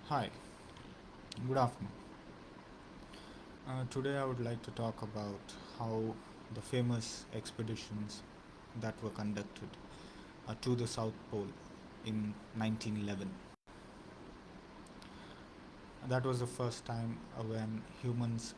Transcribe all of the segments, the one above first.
Hi, good afternoon. Today I would like to talk about how the famous expeditions that were conducted to the South Pole in 1911. That was the first time when humans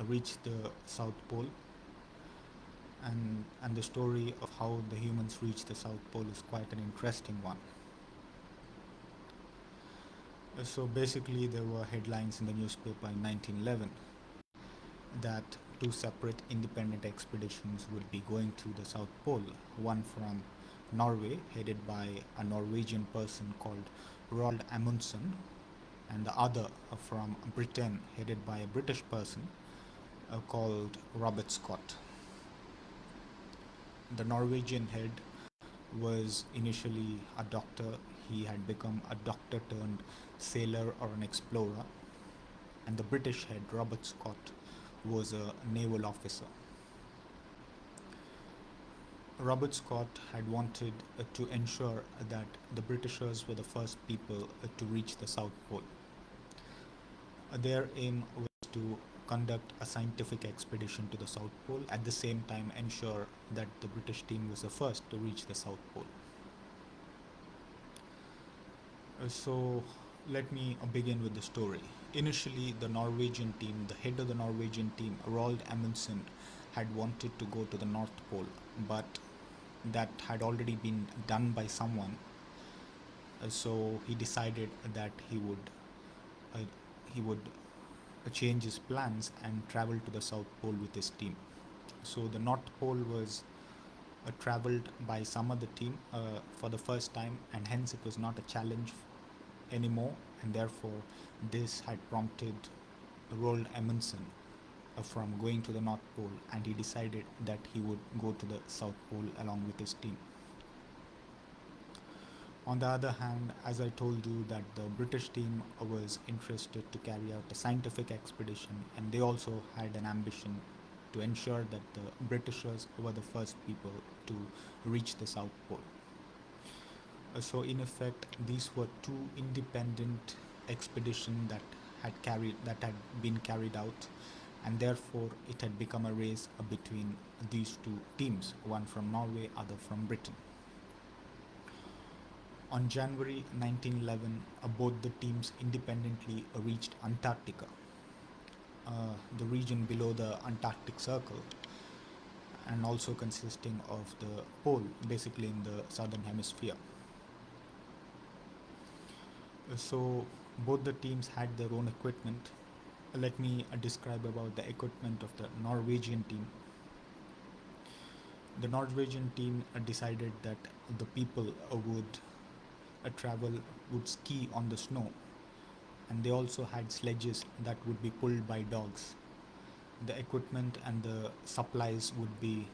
reached the South Pole, and the story of how the humans reached the South Pole is quite an interesting one. So basically, there were headlines in the newspaper in 1911 that two separate independent expeditions would be going to the South Pole, one from Norway, headed by a Norwegian person called Roald Amundsen, and the other from Britain, headed by a British person called Robert Scott. The Norwegian head was initially a doctor. He had become a doctor turned sailor or an explorer, and the British head, Robert Scott, was a naval officer. Robert Scott had wanted to ensure that the Britishers were the first people to reach the South Pole. Their aim was to conduct a scientific expedition to the South Pole, at the same time ensure that the British team was the first to reach the South Pole. So let me begin with the story. Initially, the Norwegian team, the head of the Norwegian team, Roald Amundsen, had wanted to go to the North Pole, but that had already been done by someone. So he decided that uh, he would change his plans and travel to the South Pole with his team. So the North Pole was traveled by some other team for the first time, and hence it was not a challenge anymore, and therefore this had prompted Roald Amundsen from going to the North Pole, and he decided that he would go to the South Pole along with his team. On the other hand, as I told you, that the British team was interested to carry out a scientific expedition, and they also had an ambition to ensure that the Britishers were the first people to reach the South Pole. So in effect, these were two independent expeditions that had been carried out, and therefore it had become a race between these two teams, one from Norway, other from Britain. On January 1911, both the teams independently reached Antarctica, the region below the Antarctic Circle, and also consisting of the pole, basically in the southern hemisphere. So both the teams had their own equipment. Let me describe about the equipment of the Norwegian team. The Norwegian team decided that the people travel would ski on the snow, and they also had sledges that would be pulled by dogs. The equipment and the supplies would be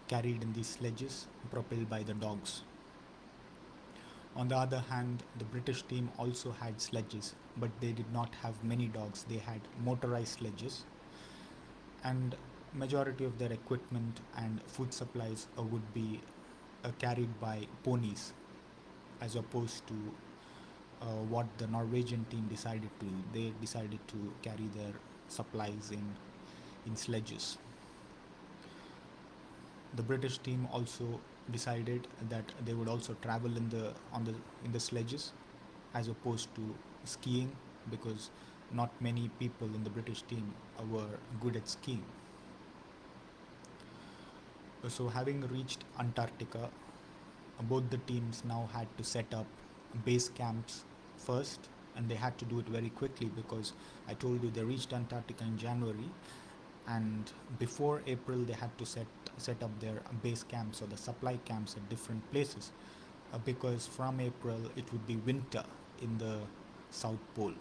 carried in these sledges propelled by the dogs. On the other hand, the British team also had sledges, but they did not have many dogs. They had motorized sledges, and majority of their equipment and food supplies would be carried by ponies, as opposed to what the Norwegian team decided to. They decided to carry their supplies in sledges. The British team also decided that they would also travel in the sledges, as opposed to skiing, because not many people in the British team were good at skiing. So having reached Antarctica, both the teams now had to set up base camps first, and they had to do it very quickly because I told you they reached Antarctica in January, and before April they had to set up their base camps or the supply camps at different places, because from April it would be winter in the South Pole.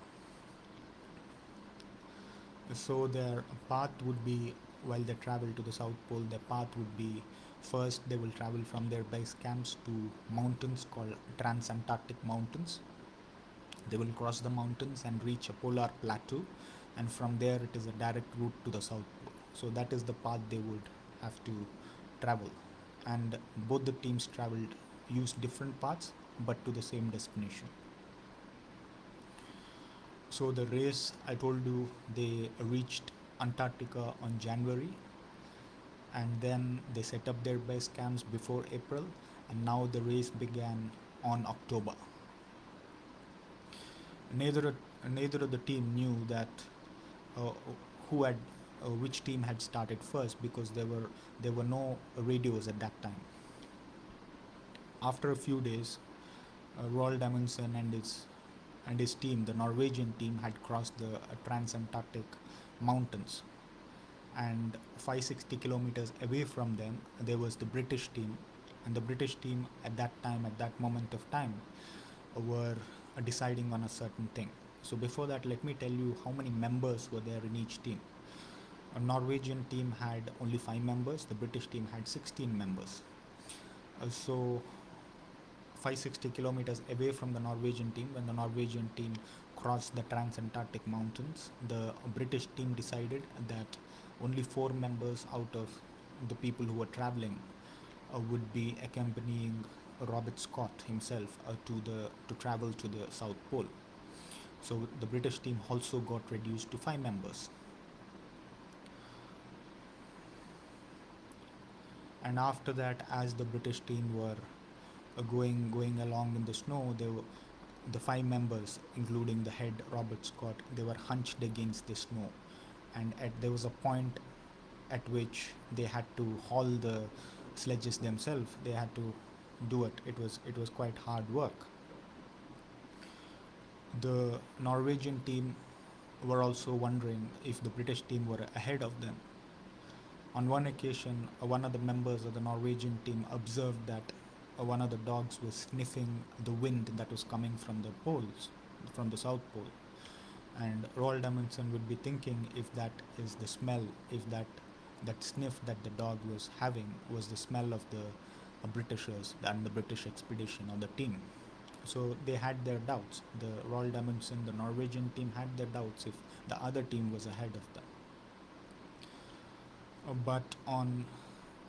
So their path would be, while they travel to the South Pole, their path would be, first they will travel from their base camps to mountains called Transantarctic Mountains. They will cross the mountains and reach a polar plateau, and from there it is a direct route to the South Pole. So that is the path they would have to travel, and both the teams used different paths but to the same destination. So the race, I told you, they reached Antarctica on January, and then they set up their base camps before April, and now the race began on October. Neither neither of the team knew that uh, who had which team had started first, because there were no radios at that time. After a few days, Roald Amundsen and his team, the Norwegian team, had crossed the Transantarctic mountains, and 560 kilometers away from them there was the British team, and the British team at that time, at that moment of time, were deciding on a certain thing. So before that, let me tell you how many members were there in each team. A Norwegian team had only 5 members. The British team had 16 members. So 560 kilometers away from the Norwegian team, when the Norwegian team crossed the Transantarctic mountains, the British team decided that only 4 members out of the people who were traveling would be accompanying Robert Scott himself to travel to the South Pole. So the British team also got reduced to 5 members. And after that, as the British team were going along in the snow, the 5 members, including the head Robert Scott, they were hunched against the snow, and there was a point at which they had to haul the sledges themselves. They had to do it. It was quite hard work. The Norwegian team were also wondering if the British team were ahead of them. On one occasion, one of the members of the Norwegian team observed that one of the dogs was sniffing the wind that was coming from the poles, from the South Pole. And Roald Amundsen would be thinking if that is the smell, if that sniff that the dog was having was the smell of the Britishers and the British expedition or the team. So they had their doubts. The Roald Amundsen, the Norwegian team, had their doubts if the other team was ahead of them. But on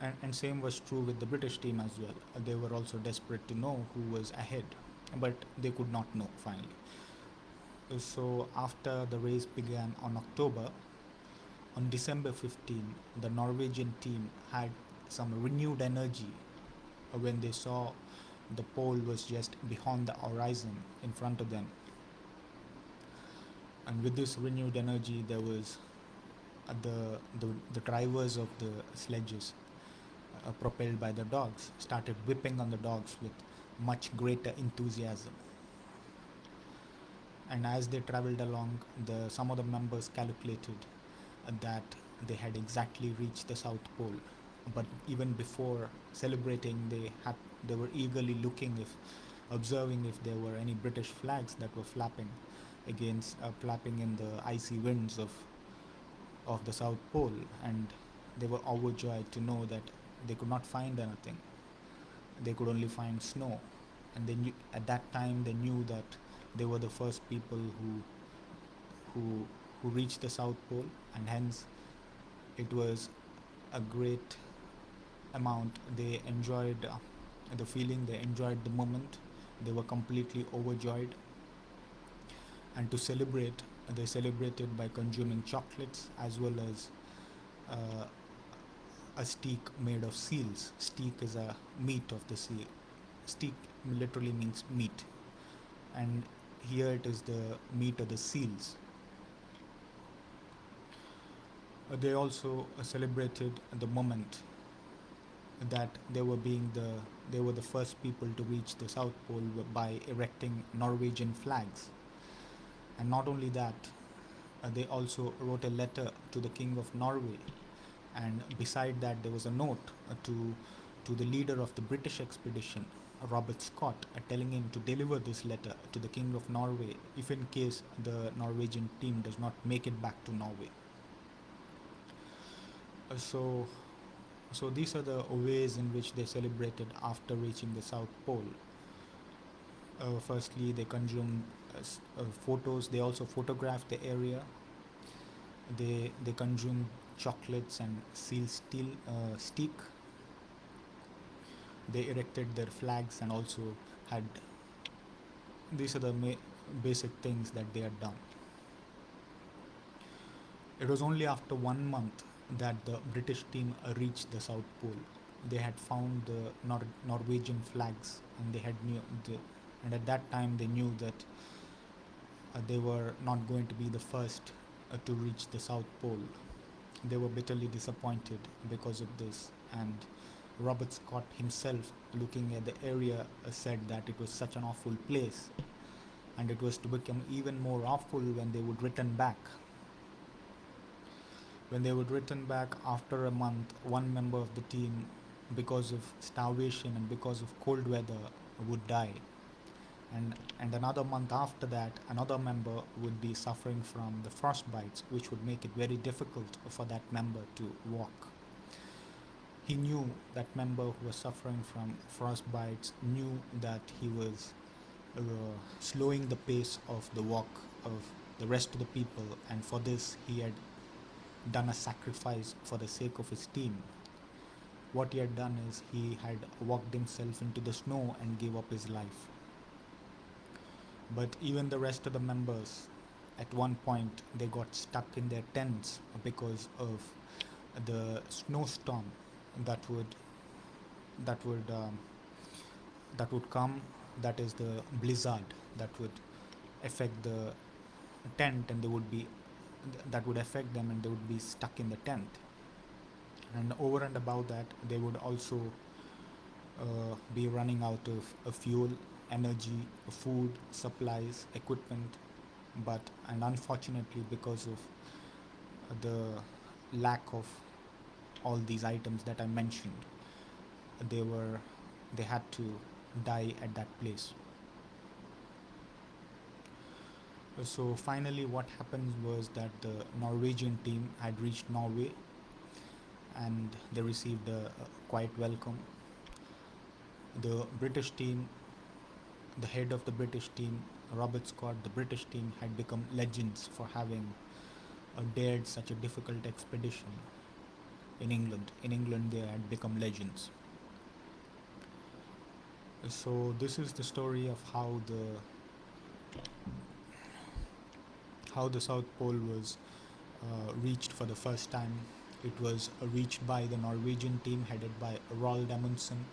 and same was true with the British team as well. They were also desperate to know who was ahead, but they could not know finally. So after the race began on October, on December 15, the Norwegian team had some renewed energy when they saw the pole was just beyond the horizon in front of them. And with this renewed energy, there was the drivers of the sledges, propelled by the dogs, started whipping on the dogs with much greater enthusiasm. And as they traveled along, some of the members calculated that they had exactly reached the South Pole. But even before celebrating, they were eagerly observing if there were any British flags that were flapping in the icy winds of the South Pole, and they were overjoyed to know that they could not find anything. They could only find snow, and at that time they knew that they were the first people who who reached the South Pole, and hence it was a great amount. They enjoyed the feeling, they enjoyed the moment, they were completely overjoyed. And to celebrate, they celebrated by consuming chocolates as well as uh, a steak made of seals. Steak is a meat of the seal. Steak literally means meat, and here it is the meat of the seals. They also celebrated the moment that they were the first people to reach the South Pole by erecting Norwegian flags. And not only that, they also wrote a letter to the King of Norway, and beside that there was a note to the leader of the British expedition, Robert Scott, telling him to deliver this letter to the King of Norway if in case the Norwegian team does not make it back to Norway. Uh, so so these are the ways in which they celebrated after reaching the South Pole. Firstly, they consumed photos. They also photographed the area. They consumed chocolates and seal steel steak. They erected their flags and also had these are the basic things that they had done. It was only after 1 month that the British team reached the South Pole. They had found the Norwegian flags, and and at that time they knew that they were not going to be the first to reach the South Pole. They were bitterly disappointed because of this, and Robert Scott himself, looking at the area, said that it was such an awful place, and it was to become even more awful when they would return back. When they would return back after a month, one member of the team, because of starvation and because of cold weather, would die. And another month after that, another member would be suffering from the frostbites, which would make it very difficult for that member to walk. He knew that member who was suffering from frostbites knew that he was uh, slowing the pace of the walk of the rest of the people, and for this he had done a sacrifice for the sake of his team. What he had done is he had walked himself into the snow and gave up his life. But even the rest of the members, at one point, they got stuck in their tents because of the snowstorm that would that would um, that would come. That is the blizzard that would affect the tent, and they would be that would affect them, and they would be stuck in the tent. And over and above that, they would also be running out of fuel, energy, food, supplies, equipment. But and unfortunately, because of the lack of all these items that I mentioned, they were they had to die at that place. So finally, what happened was that the Norwegian team had reached Norway, and they received a quiet welcome. The British team, the head of the British team, Robert Scott, the British team had become legends for having dared such a difficult expedition in England. In England, they had become legends. So this is the story of how the South Pole was reached for the first time. It was reached by the Norwegian team headed by Roald Amundsen,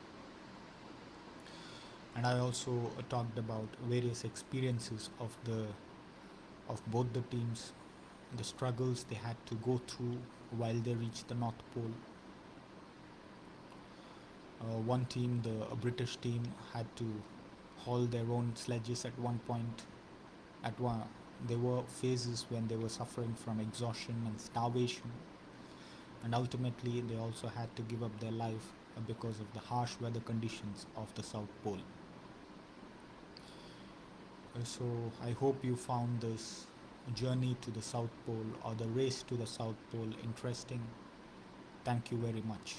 and I also talked about various experiences of both the teams, the struggles they had to go through while they reached the North Pole. One team, the British team, had to haul their own sledges at one point. At one, there were phases when they were suffering from exhaustion and starvation, and ultimately they also had to give up their life because of the harsh weather conditions of the South Pole. So I hope you found this journey to the South Pole or the race to the South Pole interesting. Thank you very much.